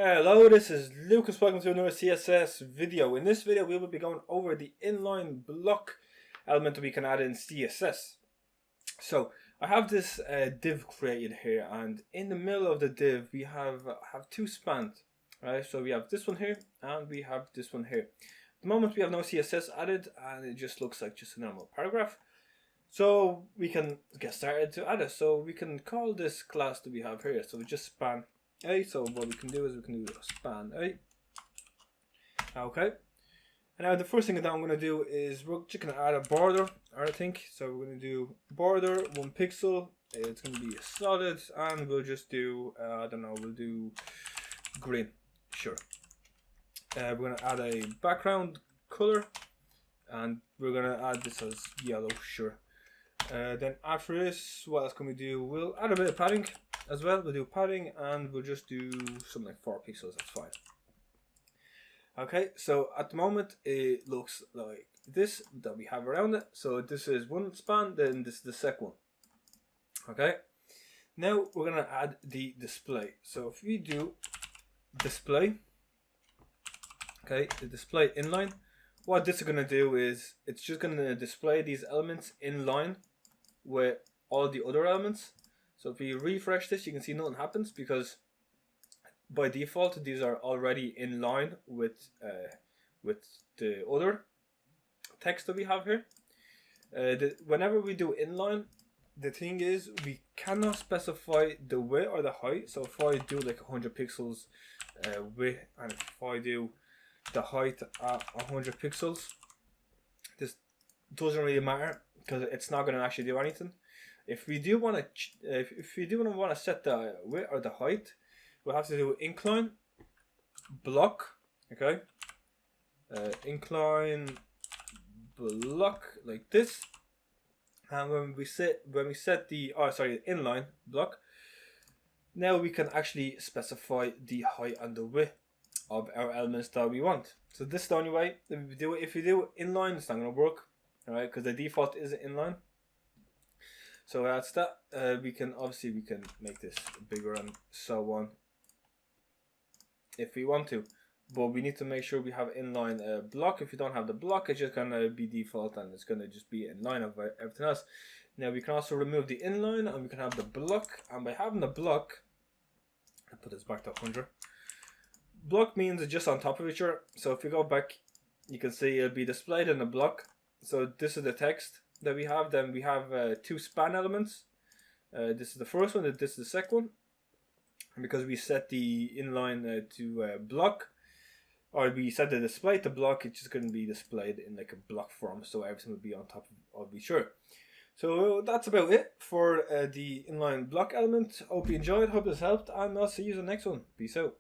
Hello, this is Lucas. Welcome to another CSS video. In this video, we will be going over the inline block element that we can add in CSS. So I have this div created here, and in the middle of the div, we have two spans. Right, so we have this one here, and we have this one here. At the moment, we have no CSS added, and it just looks like just a normal paragraph. So we can get started to add it. So we can call this class that we have here. So we just span A. So what we can do is we can do a span A. Okay. And now the first thing that I'm going to do is we're just going to add a border, I think. So we're going to do border 1 pixel. It's going to be a solid, and we'll just do I don't know. We'll do green. Sure. We're going to add a background color, and we're going to add this as yellow. Sure. Then after this, what else can we do? We'll add a bit of padding as well. We'll do padding, and we'll just do something like 4 pixels. That's fine. Okay, so at the moment it looks like this that we have around it. So this is one span, then this is the second one. Okay, now we're gonna add the display. So if we do display, okay, the display inline, what this is gonna do is it's just gonna display these elements in line with all the other elements. So if we refresh this, you can see nothing happens because by default these are already in line with the other text that we have here. Whenever we do inline, the thing is we cannot specify the width or the height. So if I do like 100 pixels width, and if I do the height at 100 pixels, this doesn't really matter because it's not going to actually do anything. If we do want to, if we do want to set the width or the height, we'll have to do incline block. Okay, incline block like this, and when we set the inline block, now we can actually specify the height and the width of our elements that we want. So this is the only way that we do it. If you do inline, it's not going to work, alright, because the default is inline. So that's that. We can make this bigger and so on if we want to, but we need to make sure we have inline block. If you don't have the block, it's just gonna be default and it's gonna just be in line of everything else. Now we can also remove the inline and we can have the block, and by having the block, I'll put this back to 100. Block means it's just on top of each other. So if you go back, you can see it'll be displayed in the block. So this is the text that we have. Then we have two span elements. This is the first one, this is the second one. And because we set the inline to block, or we set the display to block, it's just going to be displayed in like a block form. So everything will be on top of each other. So that's about it for the inline block element. Hope you enjoyed, hope this helped, and I'll see you in the next one. Peace out.